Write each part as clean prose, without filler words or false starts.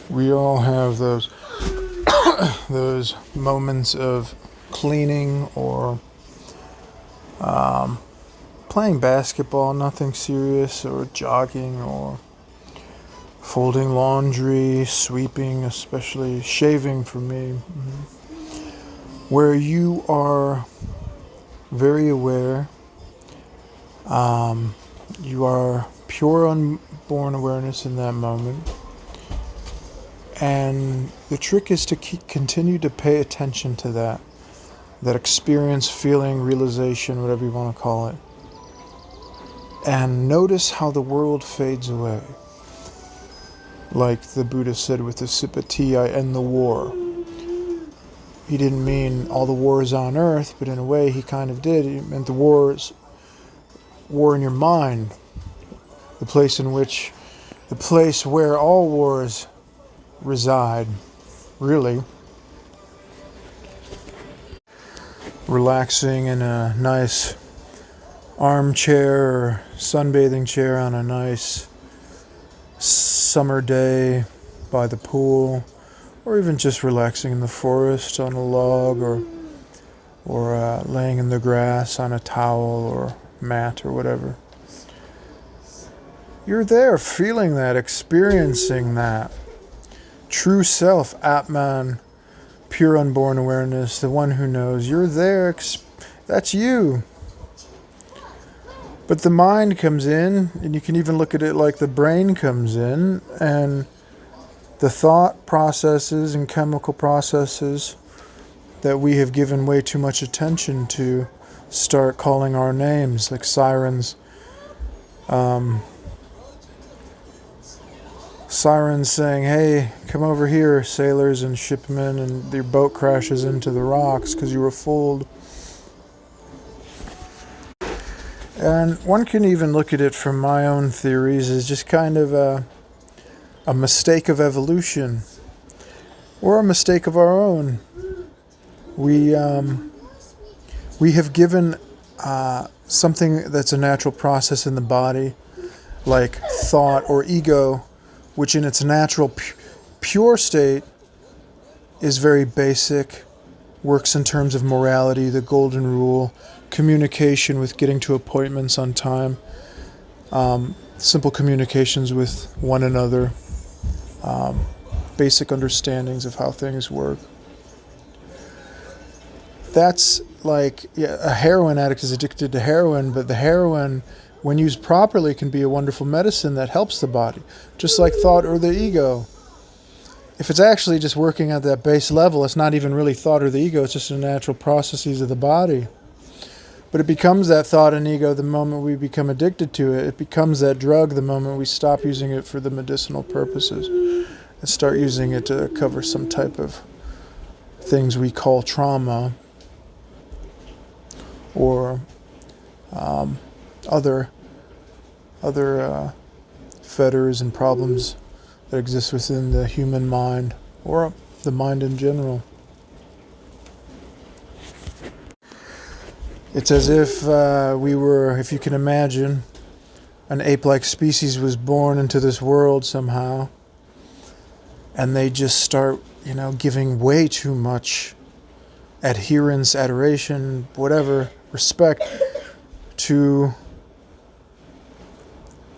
We all have those moments of cleaning or playing basketball, nothing serious, or jogging, or folding laundry, sweeping, especially shaving for me, where you are very aware. You are pure unborn awareness in that moment. And the trick is to continue to pay attention to that experience, feeling, realization, whatever you want to call it. And notice how the world fades away. Like the Buddha said, with a sip of tea, I end the war. He didn't mean all the wars on earth, but in a way he kind of did. He meant the war in your mind. The place where all wars reside, really. Relaxing in a nice armchair or sunbathing chair on a nice summer day by the pool, or even just relaxing in the forest on a log, or laying in the grass on a towel or mat or whatever. You're there feeling that, experiencing that. True self, Atman, pure unborn awareness, the one who knows. You're there, that's you. But the mind comes in, and you can even look at it like the brain comes in, and the thought processes and chemical processes that we have given way too much attention to start calling our names, like sirens. Sirens saying, hey, come over here, sailors and shipmen, and your boat crashes into the rocks because you were fooled. And one can even look at it from my own theories as just kind of a mistake of evolution, or a mistake of our own. We have given something that's a natural process in the body, like thought or ego, which in its natural pure state is very basic, works in terms of morality, the golden rule, communication with getting to appointments on time, simple communications with one another, basic understandings of how things work. That's like, a heroin addict is addicted to heroin, but the heroin, when used properly, can be a wonderful medicine that helps the body, just like thought or the ego. If it's actually just working at that base level, it's not even really thought or the ego, it's just the natural processes of the body. But it becomes that thought and ego the moment we become addicted to it. It becomes that drug the moment we stop using it for the medicinal purposes and start using it to cover some type of things we call trauma, or other fetters and problems that exist within the human mind, or the mind in general. It's as if if you can imagine, an ape-like species was born into this world somehow, and they just start, giving way too much adherence, adoration, whatever, respect to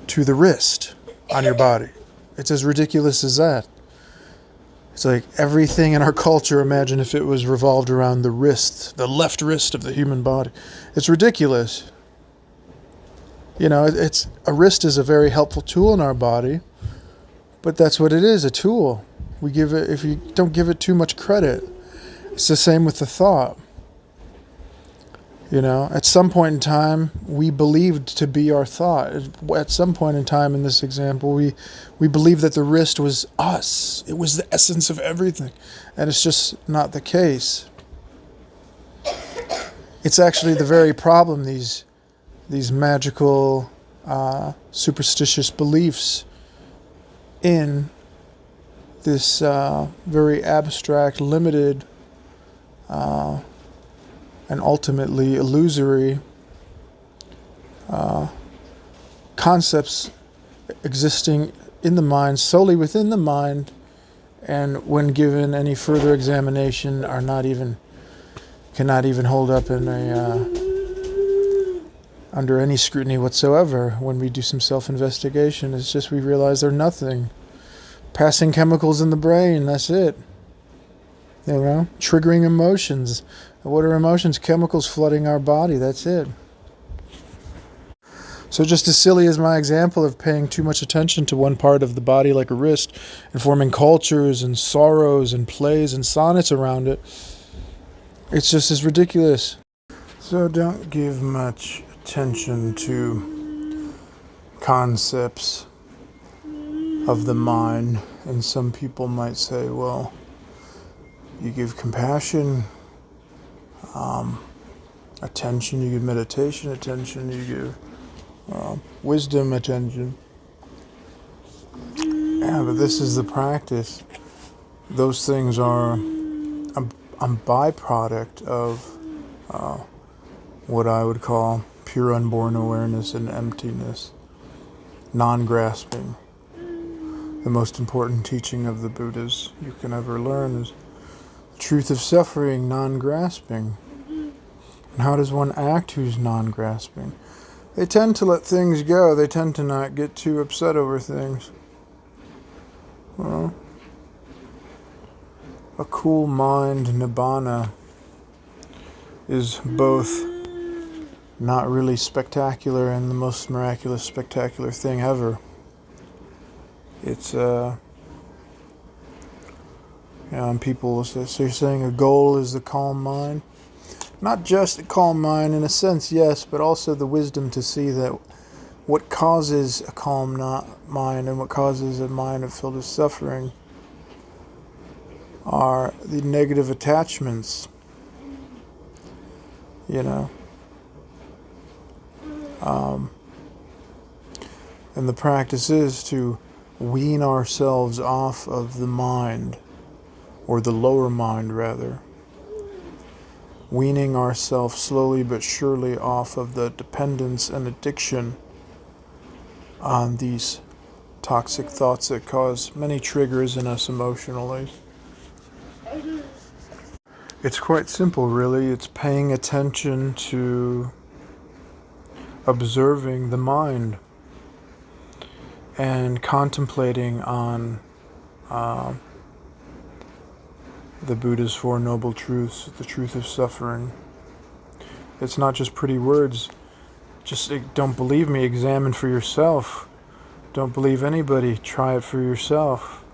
the wrist on your body. It's as ridiculous as that. It's like everything in our culture, imagine if it was revolved around the wrist, the left wrist of the human body. It's ridiculous. A wrist is a very helpful tool in our body, but that's what it is, a tool. If you don't give it too much credit. It's the same with the thought. At some point in time, we believed to be our thought. At some point in time in this example, we believed that the wrist was us. It was the essence of everything. And it's just not the case. It's actually the very problem, these magical, superstitious beliefs in this very abstract, limited, and ultimately illusory concepts existing in the mind, solely within the mind, and when given any further examination cannot even hold up in under any scrutiny whatsoever. When we do some self-investigation, it's just we realize they're nothing. Passing chemicals in the brain, that's it. Triggering emotions. What are emotions? Chemicals flooding our body, that's it. So just as silly as my example of paying too much attention to one part of the body like a wrist and forming cultures and sorrows and plays and sonnets around it, it's just as ridiculous. So don't give much attention to concepts of the mind. And some people might say, well, you give compassion attention, you give meditation attention, you give wisdom attention. Yeah, but this is the practice. Those things are a byproduct of what I would call pure unborn awareness and emptiness, non-grasping. The most important teaching of the Buddhas you can ever learn is the truth of suffering, non-grasping. And how does one act who's non-grasping? They tend to let things go. They tend to not get too upset over things. Well, a cool mind, nibbana, is both not really spectacular and the most miraculous, spectacular thing ever. It's, and people will say, so you're saying a goal is the calm mind? Not just a calm mind in a sense, yes, but also the wisdom to see that what causes a calm mind and what causes a mind filled with suffering are the negative attachments, and the practice is to wean ourselves off of the mind, or the lower mind rather. Weaning ourselves slowly but surely off of the dependence and addiction on these toxic thoughts that cause many triggers in us emotionally. It's quite simple, really. It's paying attention to observing the mind and contemplating on the Buddha's Four Noble Truths, the truth of suffering. It's not just pretty words. Just don't believe me, examine for yourself. Don't believe anybody, try it for yourself.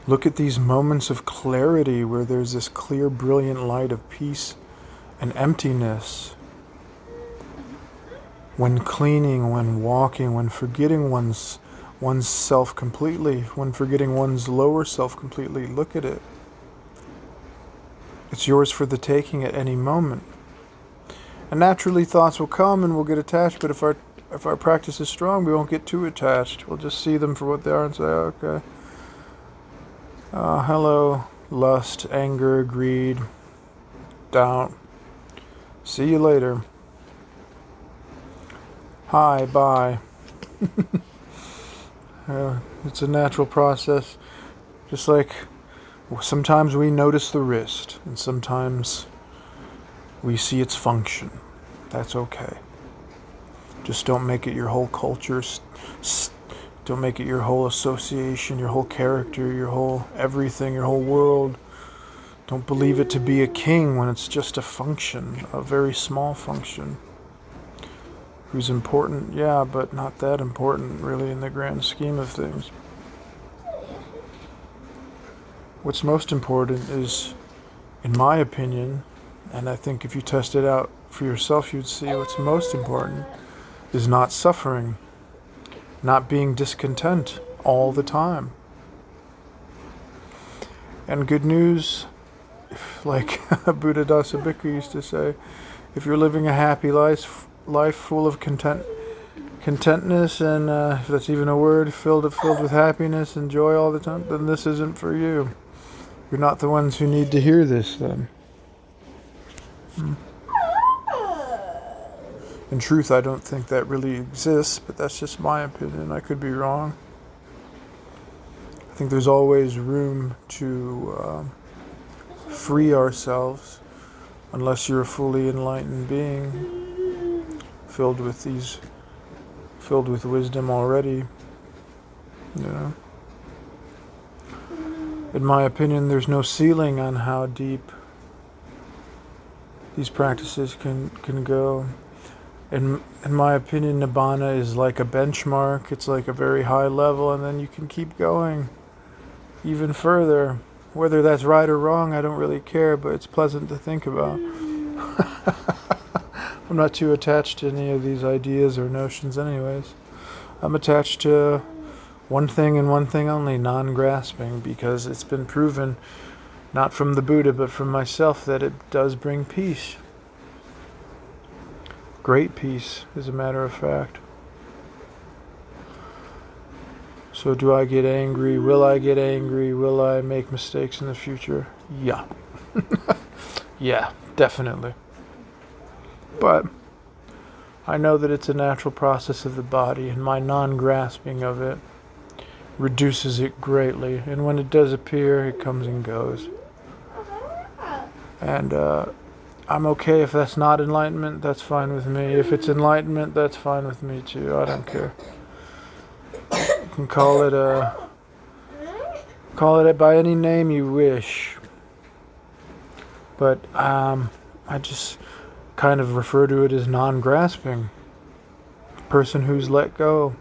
Look at these moments of clarity where there's this clear, brilliant light of peace and emptiness. When cleaning, when walking, when forgetting one's self completely, when forgetting one's lower self completely, look at it. It's yours for the taking at any moment. And naturally thoughts will come and we'll get attached, but if our practice is strong, we won't get too attached. We'll just see them for what they are and say, okay. Hello, lust, anger, greed, doubt. See you later. Hi, bye. It's a natural process. Just like sometimes we notice the wrist, and sometimes we see its function. That's okay. Just don't make it your whole culture. Don't make it your whole association, your whole character, your whole everything, your whole world. Don't believe it to be a king when it's just a function, a very small function. Who's important? Yeah, but not that important, really, in the grand scheme of things. What's most important is, in my opinion, and I think if you test it out for yourself, you'd see what's most important is not suffering, not being discontent all the time. And good news, like Buddha Dasa Bhikkhu used to say, if you're living a happy life full of contentness, and if that's even a word, filled with happiness and joy all the time, then this isn't for you. You're not the ones who need to hear this then. In truth, I don't think that really exists, but that's just my opinion. I could be wrong. I think there's always room to free ourselves, unless you're a fully enlightened being, filled with wisdom already. You know? In my opinion, there's no ceiling on how deep these practices can go. In my opinion, Nibbana is like a benchmark. It's like a very high level, and then you can keep going even further. Whether that's right or wrong, I don't really care, but it's pleasant to think about. I'm not too attached to any of these ideas or notions anyways. I'm attached to one thing and one thing only, non-grasping, because it's been proven, not from the Buddha, but from myself, that it does bring peace. Great peace, as a matter of fact. So do I get angry? Will I get angry? Will I make mistakes in the future? Yeah. Yeah, definitely. But I know that it's a natural process of the body, and my non-grasping of it reduces it greatly. And when it does appear, it comes and goes. And I'm okay if that's not enlightenment, that's fine with me. If it's enlightenment, that's fine with me too. I don't care. You can call it by any name you wish. But I just kind of refer to it as non-grasping. Person who's let go.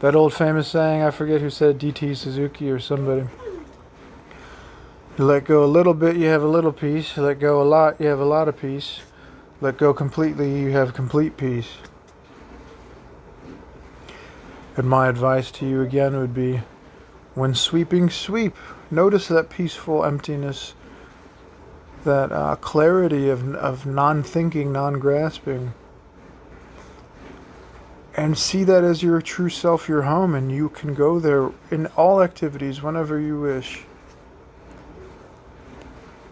That old famous saying, I forget who said, D.T. Suzuki or somebody. You let go a little bit, you have a little peace. You let go a lot, you have a lot of peace. Let go completely, you have complete peace. And my advice to you again would be, when sweeping, sweep. Notice that peaceful emptiness, that clarity of non-thinking, non-grasping. And see that as your true self, your home, and you can go there in all activities whenever you wish.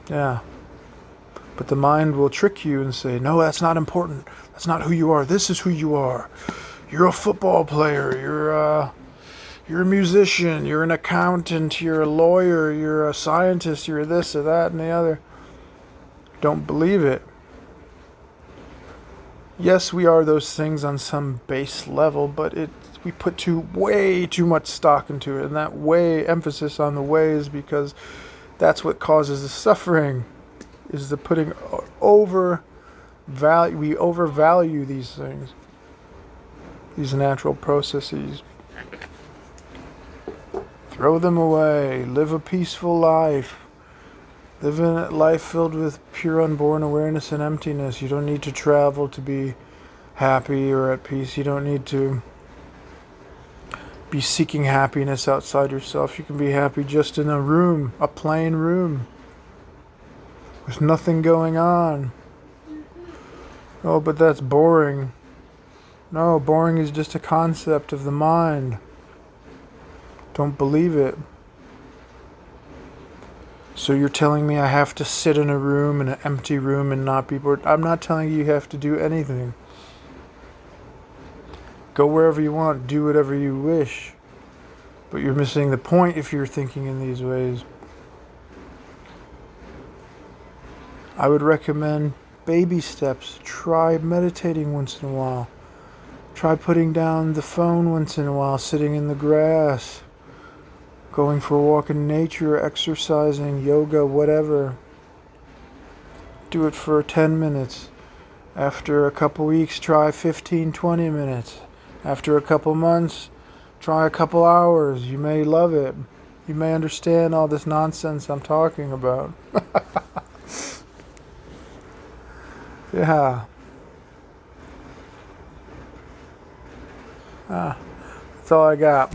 Yeah. But the mind will trick you and say, no, that's not important. That's not who you are. This is who you are. You're a football player. You're a musician. You're an accountant. You're a lawyer. You're a scientist. You're this or that and the other. Don't believe it. Yes, we are those things on some base level, but we put way too much stock into it, and that emphasis on the way is because that's what causes the suffering, is the putting we overvalue these things, these natural processes. Throw them away, live a peaceful life. Live a life filled with pure unborn awareness and emptiness. You don't need to travel to be happy or at peace. You don't need to be seeking happiness outside yourself. You can be happy just in a room, a plain room, with nothing going on. Oh, but that's boring. No, boring is just a concept of the mind. Don't believe it. So you're telling me I have to sit in a room, in an empty room, and not be bored? I'm not telling you have to do anything. Go wherever you want, do whatever you wish. But you're missing the point if you're thinking in these ways. I would recommend baby steps. Try meditating once in a while. Try putting down the phone once in a while, sitting in the grass. Going for a walk in nature, exercising, yoga, whatever. Do it for 10 minutes. After a couple weeks, try 15, 20 minutes. After a couple months, try a couple hours. You may love it. You may understand all this nonsense I'm talking about. Yeah. That's all I got.